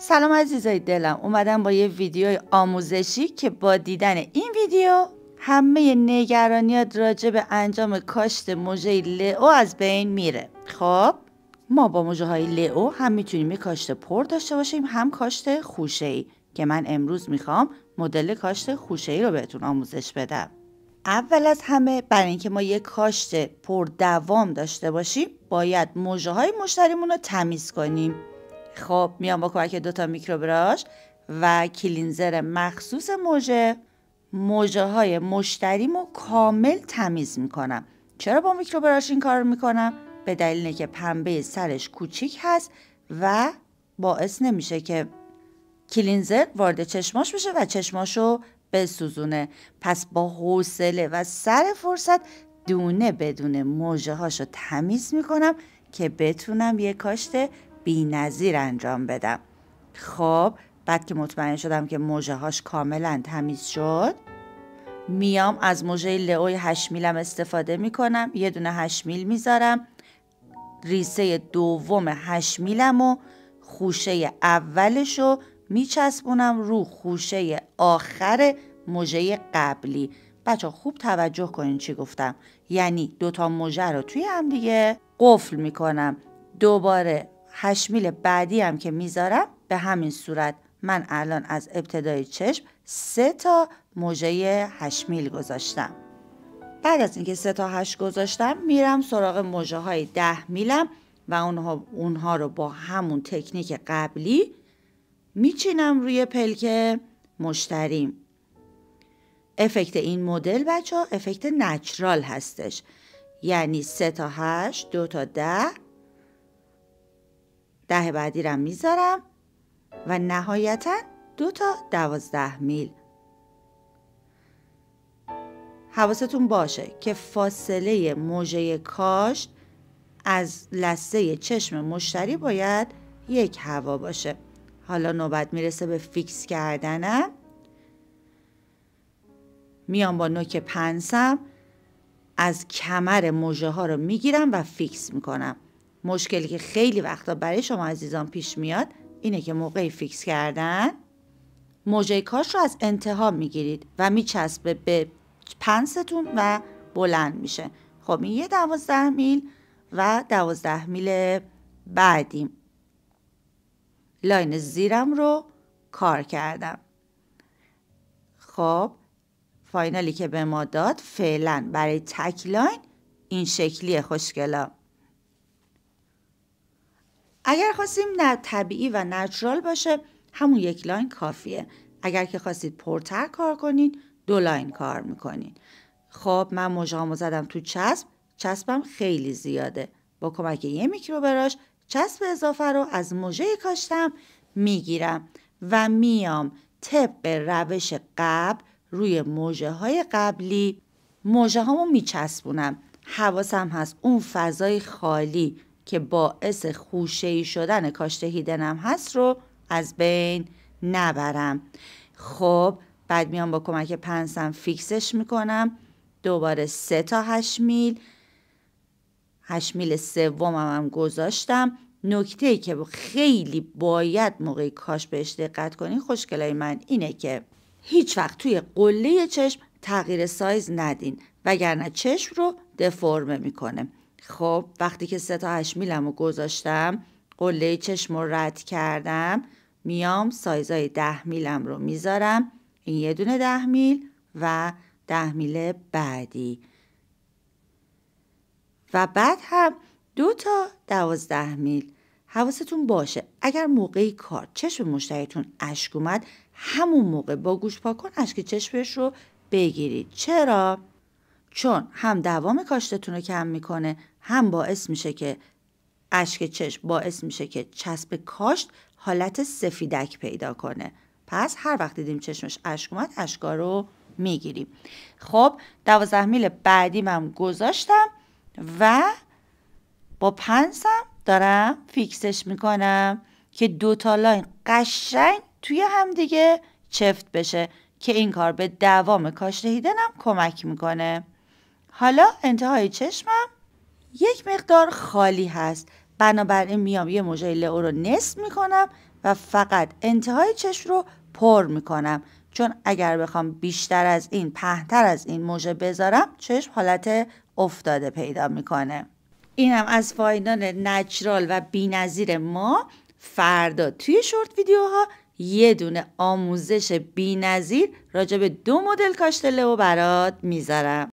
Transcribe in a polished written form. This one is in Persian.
سلام عزیزای دلم، اومدم با یه ویدیو آموزشی که با دیدن این ویدیو همه نگرانیات راجع به انجام کاشت موژه لئو از بین میره. خب ما با موژه های لئو هم میتونیم یه کاشت پر داشته باشیم، هم کاشت خوشه‌ای که من امروز میخوام مدل کاشت خوشه‌ای رو بهتون آموزش بدم. اول از همه برای اینکه ما یک کاشت پردوام داشته باشیم باید موژه های مشتریمون رو تمیز کنیم. خب میام با کمک 2 تا میکروبراش و کلینزر مخصوص موژه های مشتریمو کامل تمیز میکنم. چرا با میکروبراش این کار میکنم؟ به دلیل اینه که پنبه سرش کوچیک هست و باعث نمیشه که کلینزر وارد چشماش بشه و چشماشو بسوزونه. پس با حوصله و سر فرصت دونه بدونه موژه هاشو تمیز میکنم که بتونم یه کاشت بی‌نظیر انجام بدم. خب بعد که مطمئن شدم که موژه هاش کاملا تمیز شد، میام از موژه لئوی 8 میلم استفاده میکنم. یه دونه 8 میل میذارم، ریسه دوم 8 میلم و خوشه اولشو میچسبونم رو خوشه آخر موژه قبلی. بچه خوب توجه کنین چی گفتم، یعنی 2 تا موژه رو توی هم دیگه قفل میکنم. دوباره 8 میل بعدی هم که میذارم به همین صورت. من الان از ابتدای چشم 3 تا موژه 8 میل گذاشتم. بعد از اینکه 3 تا 8 گذاشتم میرم سراغ موژه های 10 میلم و اونها رو با همون تکنیک قبلی میچینم روی پلک مشتریم. افکت این مدل بچه ها افکت نچرال هستش، یعنی 3 تا 8 2 تا 10 بعدی رو میذارم و نهایتا 2 تا 12 میل. حواستون باشه که فاصله موژه کاشت از لثه چشم مشتری باید 1 هوا باشه. حالا نوبت میرسه به فیکس کردنم. میام با نوک پنسم از کمر موژه ها رو میگیرم و فیکس میکنم. مشکلی که خیلی وقتا برای شما عزیزان پیش میاد اینه که موقع فیکس کردن موژه کاش رو از انتها میگیرید و میچسبه به پنستون و بلند میشه. خب این یه 12 میل و 12 میل بعدیم. لاین زیرم رو کار کردم. خب فاینالی که به ما داد فعلا برای تک لاین این شکلیه خوشگلا. اگر خواستیم نه طبیعی و نچرال باشه همون 1 لاین کافیه. اگر که خواستید پرتر کار کنین 2 لاین کار میکنین. خب من موژه هامو زدم تو چسبم خیلی زیاده. با کمک یه میکروبراش چسب اضافه رو از موژه کاشتم میگیرم و میام طبق روش قبل روی موژه های قبلی موژه هامو میچسبونم. حواسم هست اون فضای خالی که باعث خوشه‌ای شدن کاشت هیدنم هست رو از بین نبرم. خب بعد میام با کمک پنسم فیکسش میکنم. دوباره 3 تا 8 میل، 8 میل سومم هم گذاشتم. نکته‌ای که خیلی باید موقع کاشت بهش دقت کنین خوشگلای من اینه که هیچ وقت توی قله چشم تغییر سایز ندین وگرنه چشم رو دفرمه میکنه. خب وقتی که 3 تا 8 میلم رو گذاشتم قله چشم رو رد کردم، میام سایزای 10 میلم رو میذارم. این یه دونه 10 میل و 10 میل بعدی و بعد هم 2 تا 12 میل. حواستون باشه اگر موقعی کار چشم مشتریتون اشک اومد همون موقع با گوش پاکن اشک چشمش رو بگیرید. چرا؟ چون هم دوام کاشتتون رو کم میکنه، هم باعث میشه که اشک چشم باعث میشه که چسب کاشت حالت سفیدک پیدا کنه. پس هر وقت دیدیم چشمش اشک اومد اشکا رو میگیریم. خب 12 میل بعدی من گذاشتم و با پنسم دارم فیکسش میکنم که 2 تا لاین قشنگ توی هم دیگه چفت بشه که این کار به دوام کاشت هیدنم کمک میکنه. حالا انتهای چشمم 1 مقدار خالی هست، بنابراین میام یه موژه لئو رو نصف میکنم و و فقط انتهای چشم رو پر میکنم، چون اگر بخوام بیشتر از این، پهن‌تر از این موژه بذارم چشم حالت افتاده پیدا میکنه. اینم از فاینال نچرال و بی‌نظیر ما. فردا توی شورت ویدیوها یه دونه آموزش بی‌نظیر راجع به 2 مدل کاشت لئو برات میذارم.